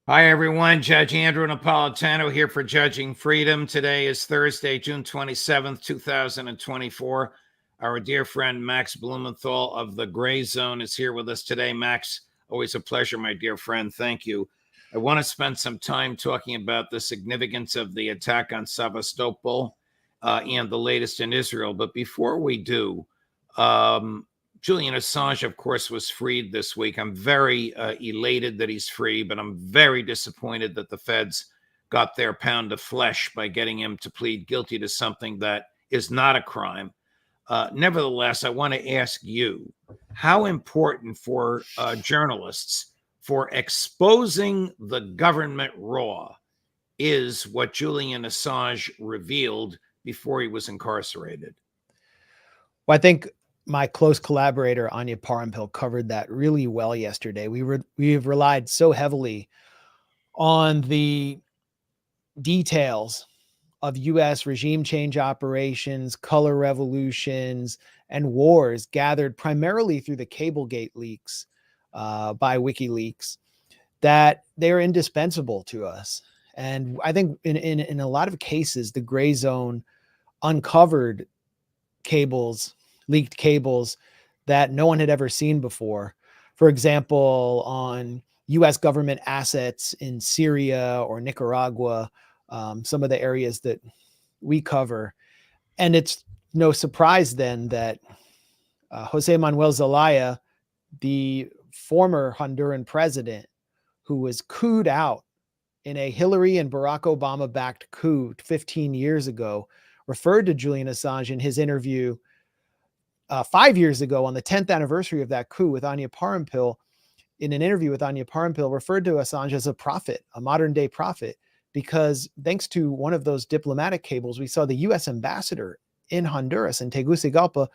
Hi, everyone. Judge Andrew Napolitano here for Judging Freedom. Today is Thursday, June 27th, 2024. Our dear friend Max Blumenthal of the Gray Zone is here with us today. Max, always a pleasure, my dear friend. Thank you. I want to spend some time talking about the significance of the attack on Sevastopol and the latest in Israel. But before we do, Julian Assange, of course, was freed this week. I'm very elated that he's free, but I'm very disappointed that the feds got their pound of flesh by getting him to plead guilty to something that is not a crime. Nevertheless, I want to ask you, how important for journalists for exposing the government raw is what Julian Assange revealed before he was incarcerated? Well, I think my close collaborator, Anya Parampil, covered that really well yesterday. We have relied so heavily on the details of U.S. regime change operations, color revolutions, and wars gathered primarily through the Cablegate leaks by WikiLeaks, that they're indispensable to us. And I think in a lot of cases, the Gray Zone uncovered leaked cables that no one had ever seen before. For example, on US government assets in Syria or Nicaragua, some of the areas that we cover. And it's no surprise then that Jose Manuel Zelaya, the former Honduran president who was couped out in a Hillary and Barack Obama backed coup 15 years ago, referred to Julian Assange in his interview 5 years ago on the 10th anniversary of that coup with Anya Parampil. In an interview with Anya Parampil, referred to Assange as a prophet, a modern day prophet, because thanks to one of those diplomatic cables, we saw the U.S. ambassador in Honduras, in Tegucigalpa,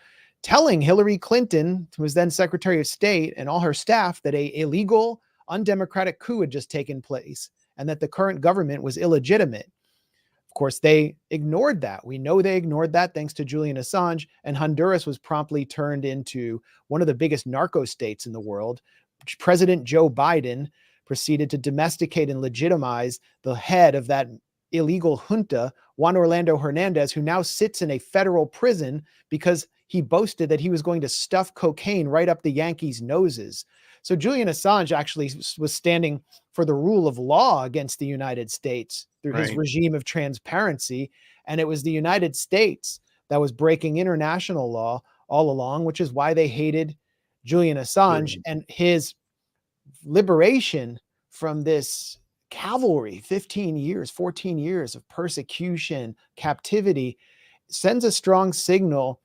telling Hillary Clinton, who was then Secretary of State, and all her staff that a illegal, undemocratic coup had just taken place and that the current government was illegitimate. Of course, they ignored that. We know they ignored that thanks to Julian Assange, and Honduras was promptly turned into one of the biggest narco states in the world. President Joe Biden proceeded to domesticate and legitimize the head of that illegal junta, Juan Orlando Hernandez, who now sits in a federal prison because he boasted that he was going to stuff cocaine right up the Yankees' noses. So Julian Assange actually was standing for the rule of law against the United States through his regime of transparency. And it was the United States that was breaking international law all along, which is why they hated Julian Assange and his liberation from this cavalry. 15 years, 14 years of persecution, captivity, sends a strong signal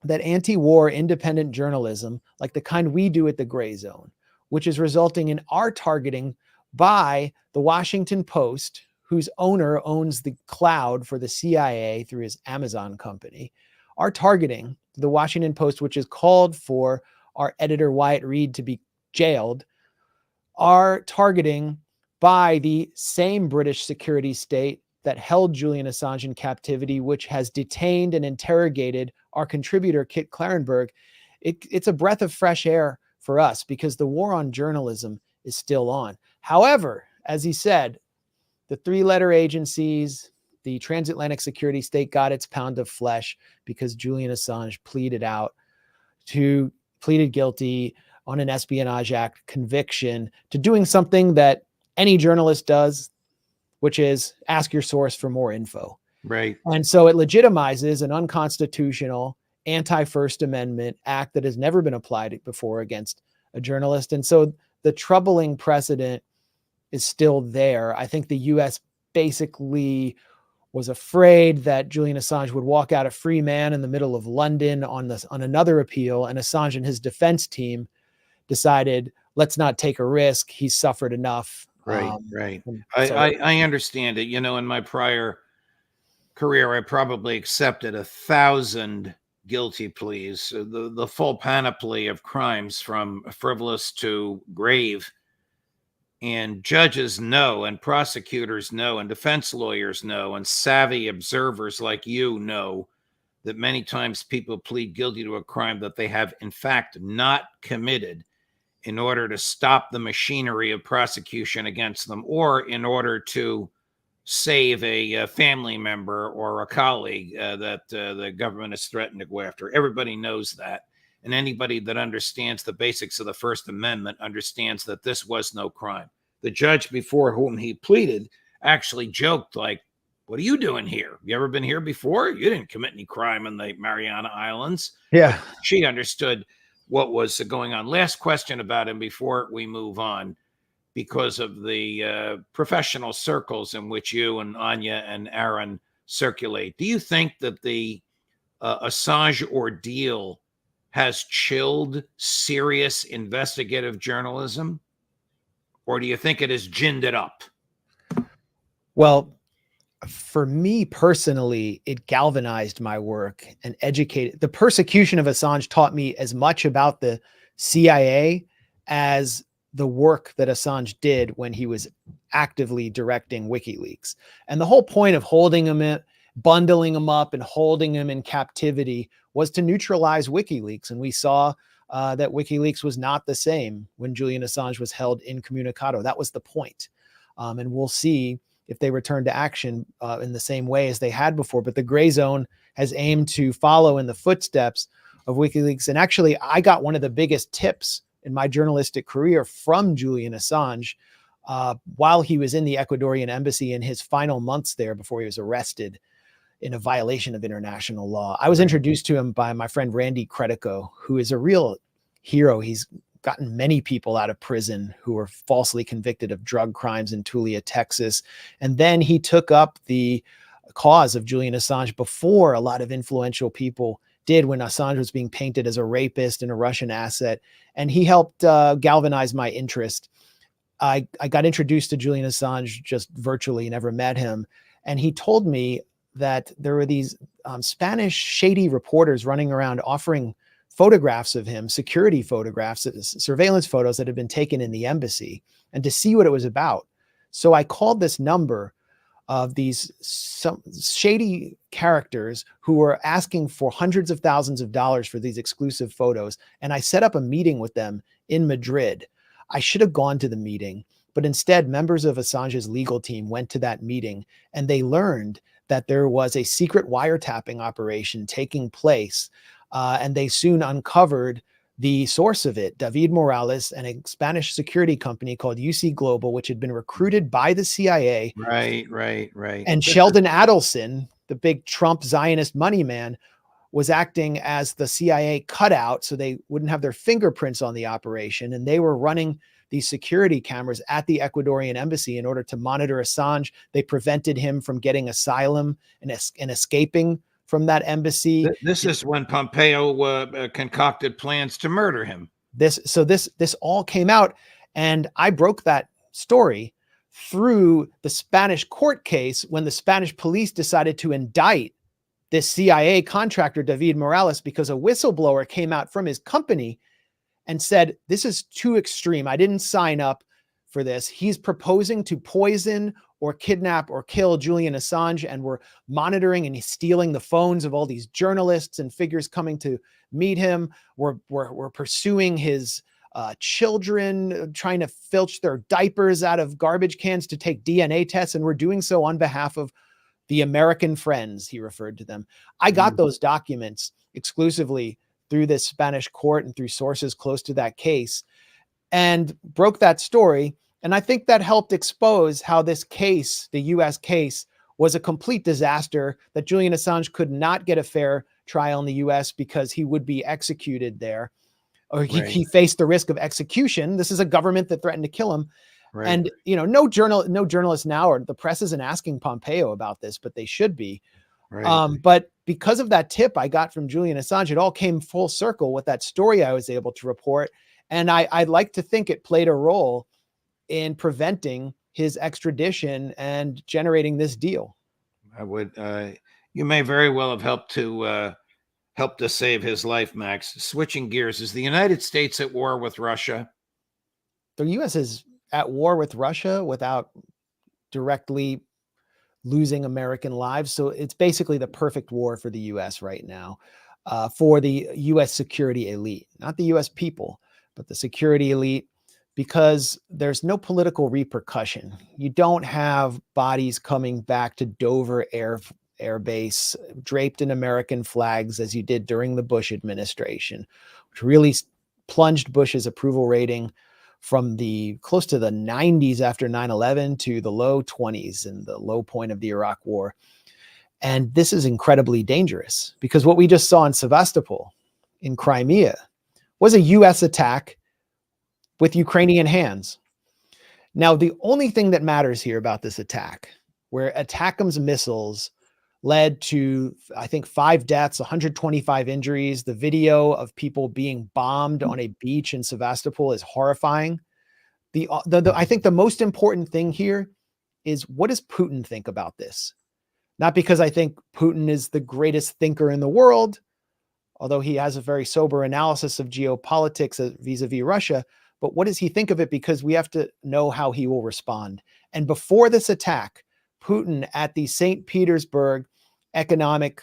that anti-war independent journalism, like the kind we do at the Gray Zone, which is resulting in our targeting by the Washington Post, whose owner owns the cloud for the CIA through his Amazon company, our targeting the Washington Post, which has called for our editor Wyatt Reed to be jailed, are targeting by the same British security state that held Julian Assange in captivity, which has detained and interrogated our contributor, Kit Clarenberg. It's a breath of fresh air for us because the war on journalism is still on. However, as he said, the three-letter agencies, the transatlantic security state got its pound of flesh because Julian Assange pleaded guilty on an Espionage Act conviction to doing something that any journalist does, which is ask your source for more info. Right. And so it legitimizes an unconstitutional anti-First Amendment act that has never been applied before against a journalist. And so the troubling precedent is still there. I think the U.S. basically was afraid that Julian Assange would walk out a free man in the middle of London on another appeal, and Assange and his defense team decided, let's not take a risk. He's suffered enough. Right. I understand it. You know, in my prior career, I probably accepted 1,000 guilty pleas, the full panoply of crimes from frivolous to grave. And judges know, and prosecutors know, and defense lawyers know, and savvy observers like you know that many times people plead guilty to a crime that they have in fact not committed. in order to stop the machinery of prosecution against them, or in order to save a family member or a colleague that the government is threatened to go after. Everybody knows that. And anybody that understands the basics of the First Amendment understands that this was no crime. The judge before whom he pleaded actually joked, like, what are you doing here? You ever been here before? You didn't commit any crime in the Mariana Islands. Yeah. But she understood what was going on. Last question about him before we move on, because of the professional circles in which you and Anya and Aaron circulate. Do you think that the Assange ordeal has chilled serious investigative journalism? Or do you think it has ginned it up? Well, for me personally, it galvanized my work and educated. The persecution of Assange taught me as much about the CIA as the work that Assange did when he was actively directing WikiLeaks. And the whole point of holding him, bundling him up and holding him in captivity was to neutralize WikiLeaks. And we saw that WikiLeaks was not the same when Julian Assange was held incommunicado. That was the point. And we'll see if they return to action in the same way as they had before. But the gray zone has aimed to follow in the footsteps of WikiLeaks. And actually, I got one of the biggest tips in my journalistic career from Julian Assange while he was in the Ecuadorian embassy in his final months there before he was arrested in a violation of international law. I was introduced to him by my friend Randy Credico, who is a real hero. He's gotten many people out of prison who were falsely convicted of drug crimes in Tulia, Texas. And then he took up the cause of Julian Assange before a lot of influential people did, when Assange was being painted as a rapist and a Russian asset. And he helped galvanize my interest. I got introduced to Julian Assange just virtually, never met him. And he told me that there were these Spanish shady reporters running around offering photographs of him, security photographs, surveillance photos that had been taken in the embassy, and to see what it was about. So I called this number of these some shady characters who were asking for hundreds of thousands of dollars for these exclusive photos. And I set up a meeting with them in Madrid. I should have gone to the meeting, but instead members of Assange's legal team went to that meeting, and they learned that there was a secret wiretapping operation taking place. And they soon uncovered the source of it, David Morales and a Spanish security company called UC Global, which had been recruited by the CIA. Right. And Sheldon Adelson, the big Trump Zionist money man, was acting as the CIA cutout so they wouldn't have their fingerprints on the operation. And they were running these security cameras at the Ecuadorian embassy in order to monitor Assange. They prevented him from getting asylum and escaping from that embassy. This is when Pompeo concocted plans to murder him. This all came out, and I broke that story through the Spanish court case when the Spanish police decided to indict this CIA contractor, David Morales, because a whistleblower came out from his company and said, this is too extreme. I didn't sign up for this. He's proposing to poison or kidnap or kill Julian Assange, and we're monitoring and he's stealing the phones of all these journalists and figures coming to meet him. We're pursuing his children, trying to filch their diapers out of garbage cans to take DNA tests, and we're doing so on behalf of the American friends, he referred to them. I got those documents exclusively through this Spanish court and through sources close to that case, and broke that story. And I think that helped expose how this case, the US case, was a complete disaster, that Julian Assange could not get a fair trial in the US because he would be executed there, or he faced the risk of execution. This is a government that threatened to kill him. Right. And, no journalist now, or the press isn't asking Pompeo about this, but they should be. Right. But because of that tip I got from Julian Assange, it all came full circle with that story I was able to report. And I'd like to think it played a role in preventing his extradition and generating this deal. I would, you may very well have helped to save his life, Max. Switching gears, is the United States at war with Russia? The U.S. is at war with Russia without directly losing American lives. So it's basically the perfect war for the U.S. right now, for the U.S. security elite, not the U.S. people. but the security elite, because there's no political repercussion. You don't have bodies coming back to Dover Air Base draped in American flags as you did during the Bush administration, which really plunged Bush's approval rating from the close to the 90s after 9/11 to the low 20s in the low point of the Iraq War. And this is incredibly dangerous because what we just saw in Sevastopol, in Crimea, was a US attack with Ukrainian hands. Now, the only thing that matters here about this attack, where ATACMS missiles led to, I think, 5 deaths, 125 injuries. The video of people being bombed on a beach in Sevastopol is horrifying. I think the most important thing here is, what does Putin think about this? Not because I think Putin is the greatest thinker in the world, although he has a very sober analysis of geopolitics vis-a-vis Russia, but what does he think of it? Because we have to know how he will respond. And before this attack, Putin at the St. Petersburg Economic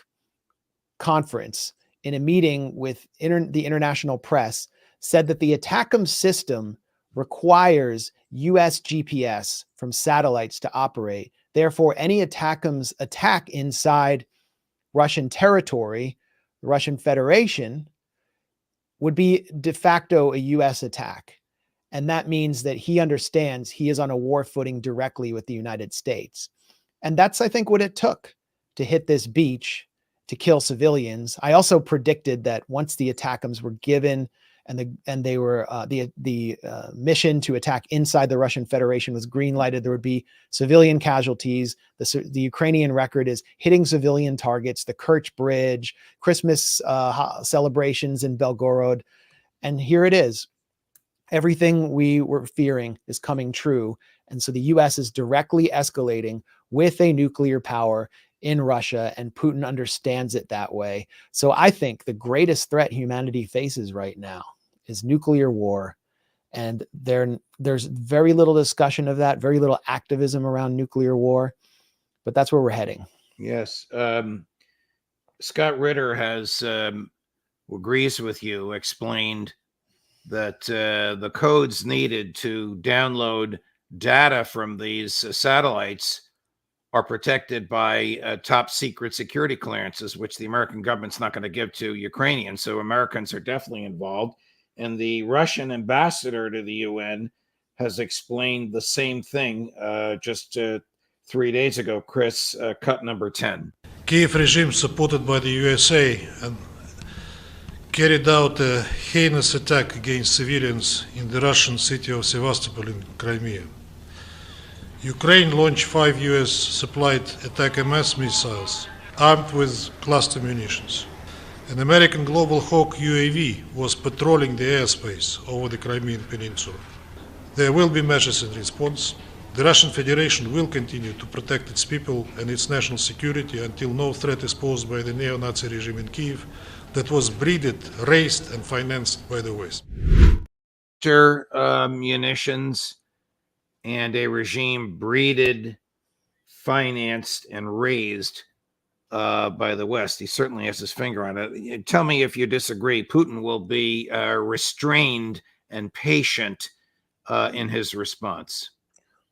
Conference, in a meeting with the international press, said that the ATACMS system requires US GPS from satellites to operate. Therefore, any ATACMS attack inside Russian territory, the Russian Federation, would be de facto a US attack. And that means that he understands he is on a war footing directly with the United States. And that's, I think, what it took to hit this beach, to kill civilians. I also predicted that once the ATACMS were given and the mission to attack inside the Russian Federation was green lighted, there would be civilian casualties. The Ukrainian record is hitting civilian targets, the Kerch Bridge, Christmas celebrations in Belgorod. And here it is. Everything we were fearing is coming true. And so the US is directly escalating with a nuclear power in Russia, and Putin understands it that way. So I think the greatest threat humanity faces right now is nuclear war. And there's very little discussion of that, very little activism around nuclear war, but that's where we're heading. Yes. Scott Ritter has, agrees with you, explained that the codes needed to download data from these satellites are protected by top secret security clearances, which the American government's not going to give to Ukrainians. So Americans are definitely involved. And the Russian ambassador to the UN has explained the same thing just 3 days ago. Chris, cut number 10. Kiev regime, supported by the USA, carried out a heinous attack against civilians in the Russian city of Sevastopol in Crimea. Ukraine launched 5 US-supplied ATACMS missiles armed with cluster munitions. An American Global Hawk UAV was patrolling the airspace over the Crimean Peninsula. There will be measures in response. The Russian Federation will continue to protect its people and its national security until no threat is posed by the neo-Nazi regime in Kiev that was breeded, raised, and financed by the West. Munitions and a regime breeded, financed, and raised by the West. He certainly has his finger on it. Tell me if you disagree. Putin will be restrained and patient in his response.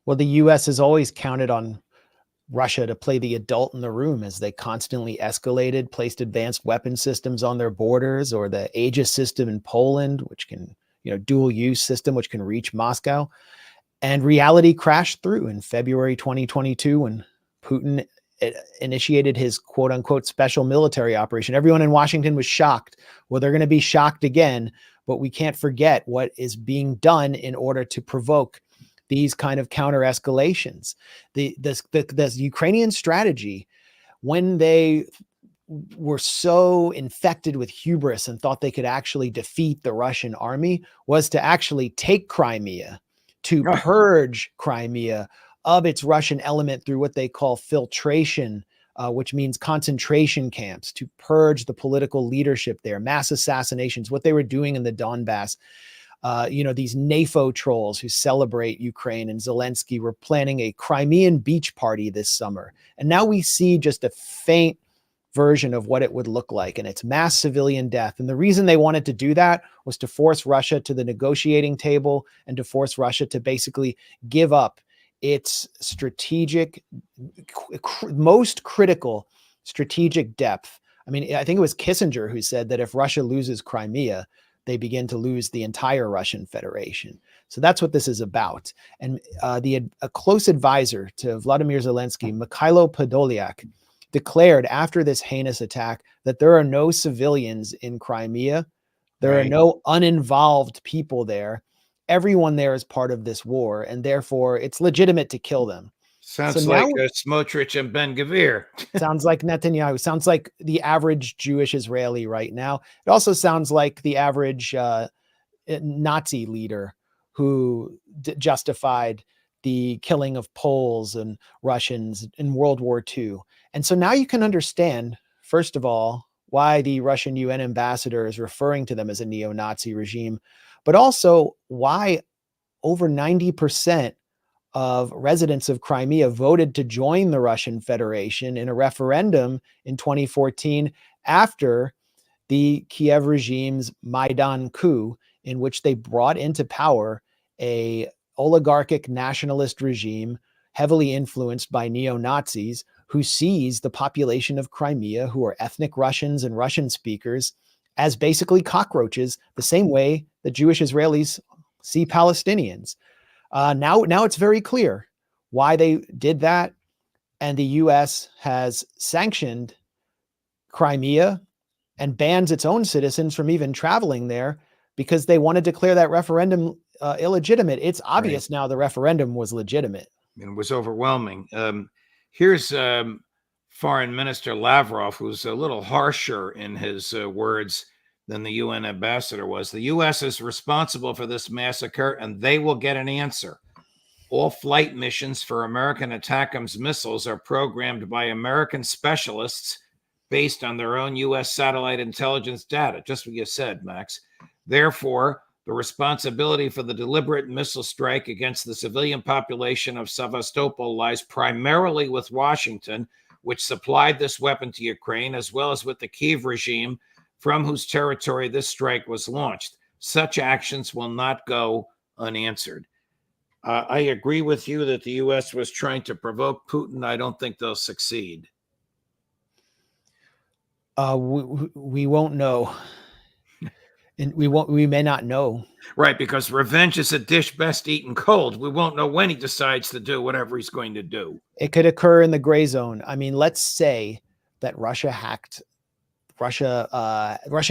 Well, the US has always counted on Russia to play the adult in the room as they constantly escalated, placed advanced weapon systems on their borders, or the Aegis system in Poland, which can, dual use system, which can reach Moscow. And reality crashed through in February 2022 when Putin initiated his quote unquote special military operation. Everyone in Washington was shocked. Well, they're going to be shocked again, but we can't forget what is being done in order to provoke these kind of counter escalations. The Ukrainian strategy, when they were so infected with hubris and thought they could actually defeat the Russian army, was to actually take Crimea, to purge Crimea of its Russian element through what they call filtration, which means concentration camps, to purge the political leadership there, mass assassinations, what they were doing in the Donbass. These NAFO trolls who celebrate Ukraine and Zelensky were planning a Crimean beach party this summer. And now we see just a faint version of what it would look like, and it's mass civilian death. And the reason they wanted to do that was to force Russia to the negotiating table and to force Russia to basically give up its strategic, most critical strategic depth. I mean, I think it was Kissinger who said that if Russia loses Crimea, they begin to lose the entire Russian Federation. So that's what this is about. And a close advisor to Vladimir Zelensky, Mikhailo Podolyak, declared after this heinous attack that there are no civilians in Crimea. There are no uninvolved people there. Everyone there is part of this war, and therefore it's legitimate to kill them. Sounds like Smotrich and Ben-Gvir. Sounds like Netanyahu. Sounds like the average Jewish Israeli right now. It also sounds like the average Nazi leader who justified the killing of Poles and Russians in World War II. And so now you can understand, first of all, why the Russian UN ambassador is referring to them as a neo-Nazi regime, but also why over 90% of residents of Crimea voted to join the Russian Federation in a referendum in 2014 after the Kiev regime's Maidan coup, in which they brought into power a oligarchic nationalist regime heavily influenced by neo-Nazis who sees the population of Crimea, who are ethnic Russians and Russian speakers, as basically cockroaches, the same way that Jewish Israelis see Palestinians. Now it's very clear why they did that. And the US has sanctioned Crimea and bans its own citizens from even traveling there because they want to declare that referendum illegitimate. It's obvious now the referendum was legitimate. It was overwhelming. Here's Foreign Minister Lavrov, who's a little harsher in his words than the UN ambassador was. The U.S. is responsible for this massacre, and they will get an answer. All flight missions for American ATACMS missiles are programmed by American specialists based on their own U.S. satellite intelligence data, just what you said, Max. Therefore, the responsibility for the deliberate missile strike against the civilian population of Sevastopol lies primarily with Washington, which supplied this weapon to Ukraine, as well as with the Kyiv regime, from whose territory this strike was launched. Such actions will not go unanswered. I agree with you that the U.S. was trying to provoke Putin. I don't think they'll succeed. We won't know. And we may not know. Right, because revenge is a dish best eaten cold. We won't know when he decides to do whatever he's going to do. It could occur in the gray zone. I mean, let's say that Russian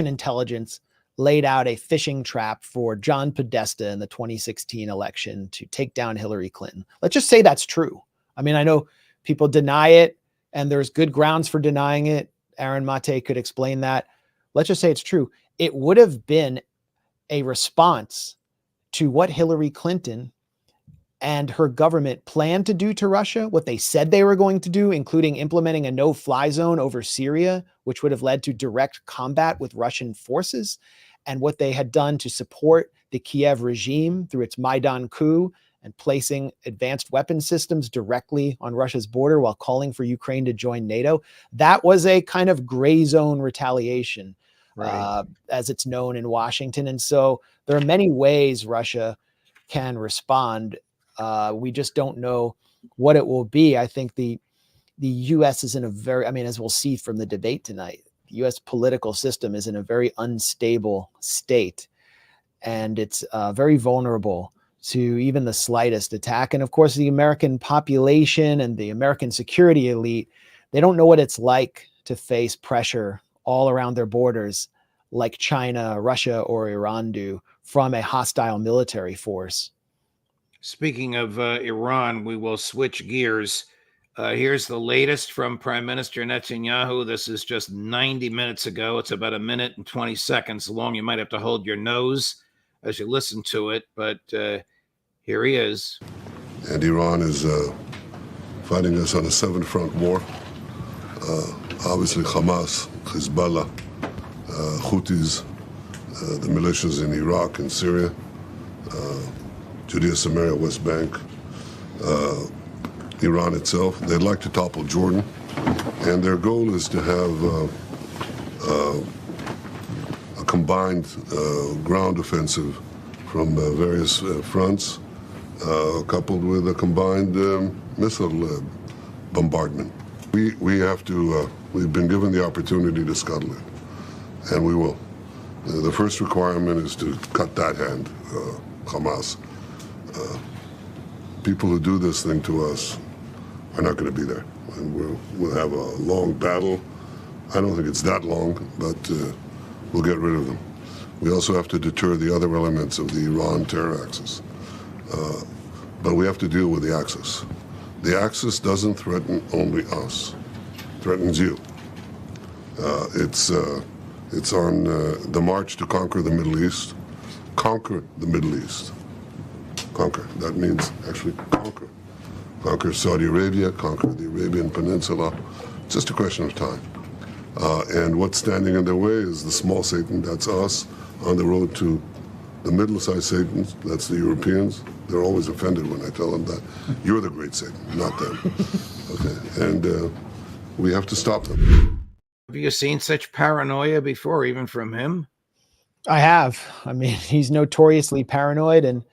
intelligence laid out a fishing trap for John Podesta in the 2016 election to take down Hillary Clinton. Let's just say that's true. I mean, I know people deny it, and there's good grounds for denying it. Aaron Mate could explain that. Let's just say it's true. It would have been a response to what Hillary Clinton and her government planned to do to Russia, what they said they were going to do, including implementing a no-fly zone over Syria, which would have led to direct combat with Russian forces, and what they had done to support the Kiev regime through its Maidan coup and placing advanced weapon systems directly on Russia's border while calling for Ukraine to join NATO. That was a kind of gray zone retaliation, as it's known in Washington. And so there are many ways Russia can respond. We just don't know what it will be. I think the U.S. is in a very, I mean, as we'll see from the debate tonight, the U.S. political system is in a very unstable state, and it's very vulnerable to even the slightest attack. And of course, the American population and the American security elite, they don't know what it's like to face pressure all around their borders like China, Russia, or Iran do from a hostile military force. Speaking of Iran, we will switch gears. Here's the latest from Prime Minister Netanyahu. This is just 90 minutes ago. It's about 1 minute and 20 seconds long. You might have to hold your nose as you listen to it, but here he is. And Iran is fighting us on a 7-front war. Obviously Hamas, Hezbollah, Houthis, the militias in Iraq and Syria, Judea, Samaria, West Bank, Iran itself. They'd like to topple Jordan. And their goal is to have a combined ground offensive from various fronts, coupled with a combined missile bombardment. We've been given the opportunity to scuttle it, and we will. The first requirement is to cut that hand, Hamas. People who do this thing to us are not going to be there. And we'll have a long battle. I don't think it's that long, but we'll get rid of them. We also have to deter the other elements of the Iran terror axis. But we have to deal with the axis. The axis doesn't threaten only us. It threatens you. It's on the march to conquer the Middle East. Conquer the Middle East. Conquer. That means actually conquer. Conquer Saudi Arabia, conquer the Arabian Peninsula. It's just a question of time. And what's standing in their way is the small Satan, that's us, on the road to the middle-sized Satans, that's the Europeans. They're always offended when I tell them that. You're the great Satan, not them. Okay, and we have to stop them. Have you seen such paranoia before, even from him? I have. I mean, he's notoriously paranoid, and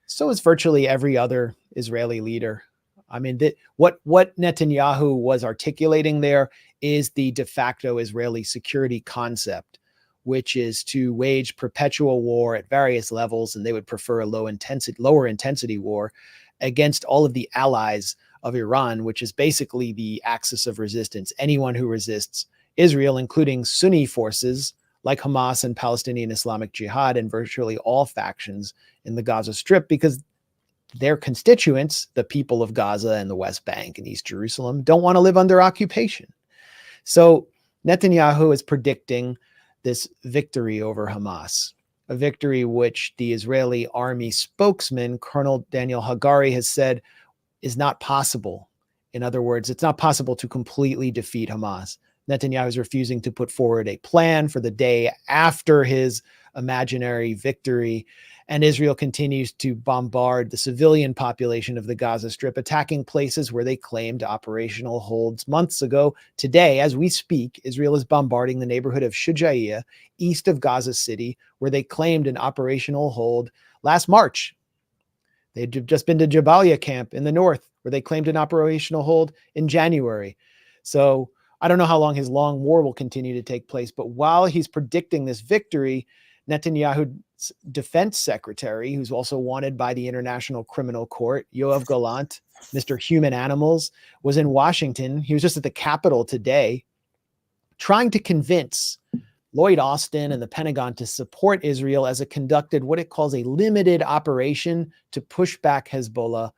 so is virtually every other Israeli leader. I mean, what Netanyahu was articulating there is the de facto Israeli security concept, which is to wage perpetual war at various levels, and they would prefer a lower intensity war against all of the allies of Iran, which is basically the axis of resistance. Anyone who resists Israel, including Sunni forces like Hamas and Palestinian Islamic Jihad, and virtually all factions in the Gaza Strip, because their constituents, the people of Gaza and the West Bank and East Jerusalem, don't want to live under occupation. So Netanyahu is predicting this victory over Hamas, a victory which the Israeli army spokesman, Colonel Daniel Hagari, has said is not possible. In other words, it's not possible to completely defeat Hamas. Netanyahu is refusing to put forward a plan for the day after his imaginary victory. And Israel continues to bombard the civilian population of the Gaza Strip, attacking places where they claimed operational holds months ago. Today, as we speak, Israel is bombarding the neighborhood of Shujaiya, east of Gaza City, where they claimed an operational hold last March. They'd just been to Jabalia camp in the north, where they claimed an operational hold in January. So I don't know how long his long war will continue to take place, but while he's predicting this victory, Netanyahu's defense secretary, who's also wanted by the International Criminal Court, Yoav Gallant, Mr. Human Animals, was in Washington. He was just at the Capitol today, trying to convince Lloyd Austin and the Pentagon to support Israel as it conducted what it calls a limited operation to push back Hezbollah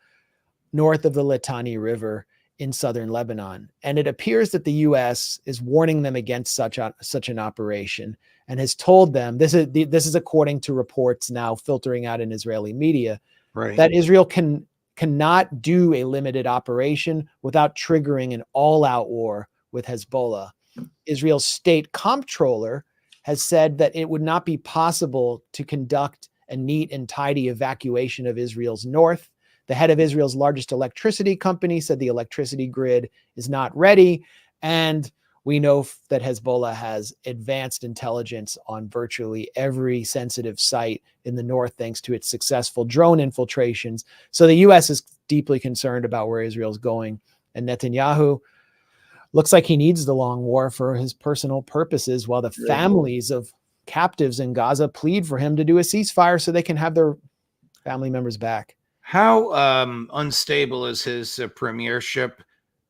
north of the Litani River in southern Lebanon. And it appears that the U.S. is warning them against such an operation, and has told them, this is according to reports now filtering out in Israeli media, Right. that Israel cannot do a limited operation without triggering an all-out war with Hezbollah. Israel's state comptroller has said that it would not be possible to conduct a neat and tidy evacuation of Israel's north. The head of Israel's largest electricity company said the electricity grid is not ready. And we know that Hezbollah has advanced intelligence on virtually every sensitive site in the north, thanks to its successful drone infiltrations. So the U.S. is deeply concerned about where Israel's going. And Netanyahu looks like he needs the long war for his personal purposes, while the families of captives in Gaza plead for him to do a ceasefire so they can have their family members back. How unstable is his premiership,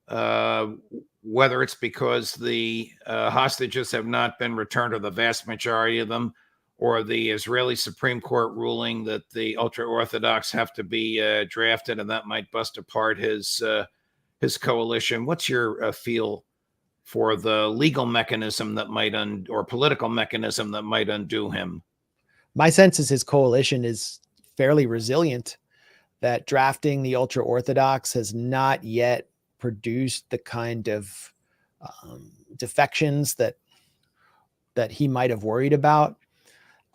whether it's because the hostages have not been returned, or the vast majority of them, or the Israeli Supreme Court ruling that the ultra-Orthodox have to be drafted, and that might bust apart his coalition? What's your feel for the legal mechanism that might or political mechanism that might undo him? My sense is his coalition is fairly resilient, that drafting the ultra-Orthodox has not yet produced the kind of defections that he might have worried about.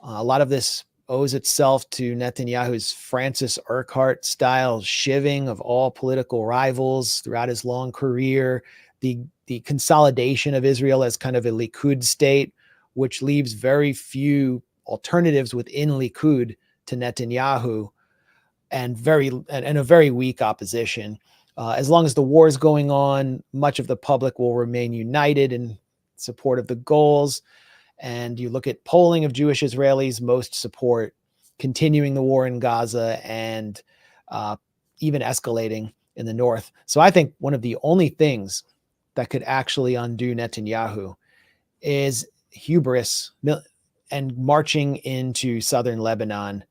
A lot of this owes itself to Netanyahu's Francis Urquhart style shivving of all political rivals throughout his long career, the consolidation of Israel as kind of a Likud state, which leaves very few alternatives within Likud to Netanyahu, and a very weak opposition. As long as the war is going on, much of the public will remain united in support of the goals. And you look at polling of Jewish Israelis, most support continuing the war in Gaza and even escalating in the north. So I think one of the only things that could actually undo Netanyahu is hubris and marching into southern Lebanon.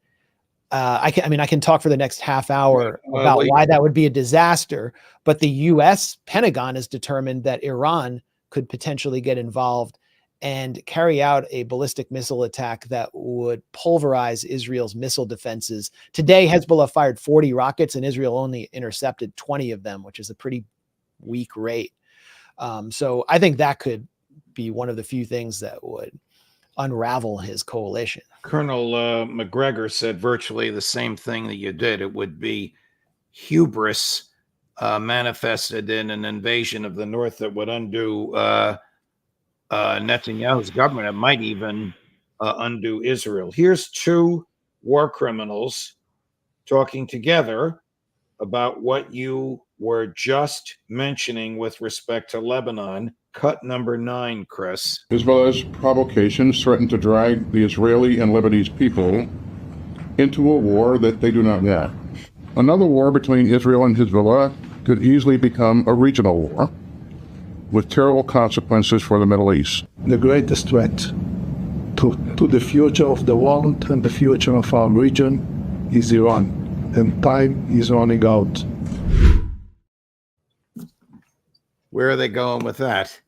I can talk for the next half hour about why that would be a disaster, but the U.S. Pentagon is determined that Iran could potentially get involved and carry out a ballistic missile attack that would pulverize Israel's missile defenses. Today, Hezbollah fired 40 rockets and Israel only intercepted 20 of them, which is a pretty weak rate. So I think that could be one of the few things that would unravel his coalition. Colonel McGregor said virtually the same thing that you did. It would be hubris manifested in an invasion of the north that would undo Netanyahu's government. It might even undo Israel. Here's two war criminals talking together about what you were just mentioning with respect to Lebanon. Cut number 9, Chris. Hezbollah's provocations threaten to drag the Israeli and Lebanese people into a war that they do not want. Another war between Israel and Hezbollah could easily become a regional war with terrible consequences for the Middle East. The greatest threat to the future of the world and the future of our region is Iran, and time is running out. Where are they going with that?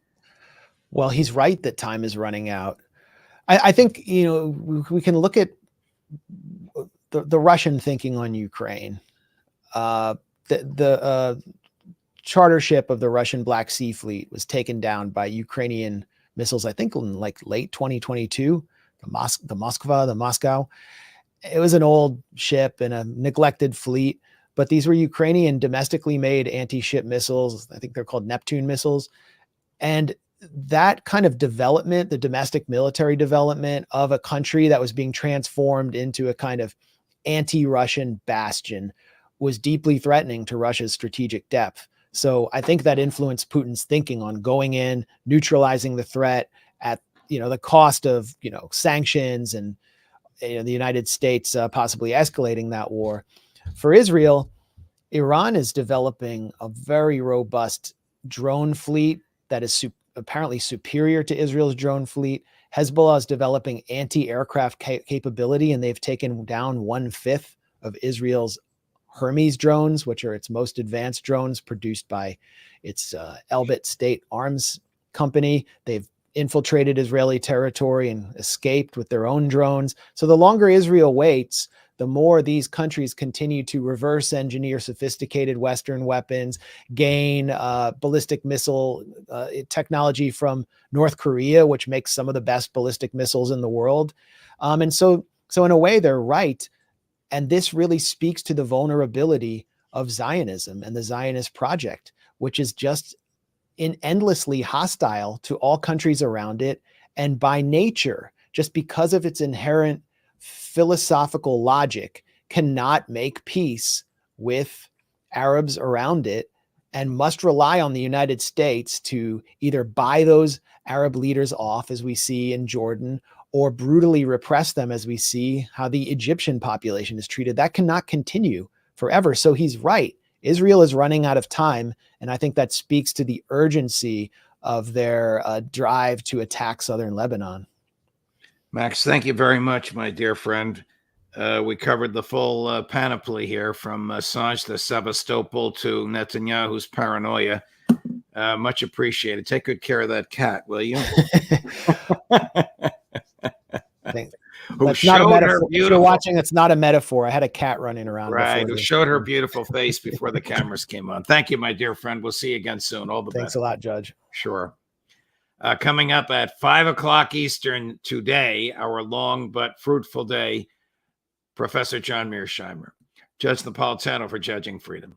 Well, he's right that time is running out. I think, we can look at the Russian thinking on Ukraine. The charter ship of the Russian Black Sea Fleet was taken down by Ukrainian missiles, I think in like late 2022, the Moscow. It was an old ship and a neglected fleet, but these were Ukrainian domestically made anti-ship missiles. I think they're called Neptune missiles. And that kind of development, the domestic military development of a country that was being transformed into a kind of anti-Russian bastion, was deeply threatening to Russia's strategic depth. So I think that influenced Putin's thinking on going in, neutralizing the threat at the cost of sanctions and the United States possibly escalating that war. For Israel, Iran is developing a very robust drone fleet that is apparently superior to Israel's drone fleet. Hezbollah is developing anti-aircraft capability, and they've taken down 1/5 of Israel's Hermes drones, which are its most advanced drones produced by its Elbit State Arms Company. They've infiltrated Israeli territory and escaped with their own drones. So the longer Israel waits, the more these countries continue to reverse engineer sophisticated Western weapons, gain ballistic missile technology from North Korea, which makes some of the best ballistic missiles in the world. And so in a way, they're right. And this really speaks to the vulnerability of Zionism and the Zionist project, which is just endlessly hostile to all countries around it. And by nature, just because of its inherent philosophical logic, cannot make peace with Arabs around it, and must rely on the United States to either buy those Arab leaders off, as we see in Jordan, or brutally repress them, as we see how the Egyptian population is treated. That cannot continue forever. So he's right. Israel is running out of time. And I think that speaks to the urgency of their drive to attack southern Lebanon. Max, thank you very much, my dear friend. We covered the full panoply here, from Assange to Sevastopol to Netanyahu's paranoia. Much appreciated. Take good care of that cat, will you? That's not a metaphor. If you're watching, it's not a metaphor. I had a cat running around. Right, who showed her beautiful face before the cameras came on. Thank you, my dear friend. We'll see you again soon. All the best. Thanks a lot, Judge. Sure. Coming up at 5 o'clock Eastern today, our long but fruitful day, Professor John Mearsheimer, Judge Napolitano for Judging Freedom.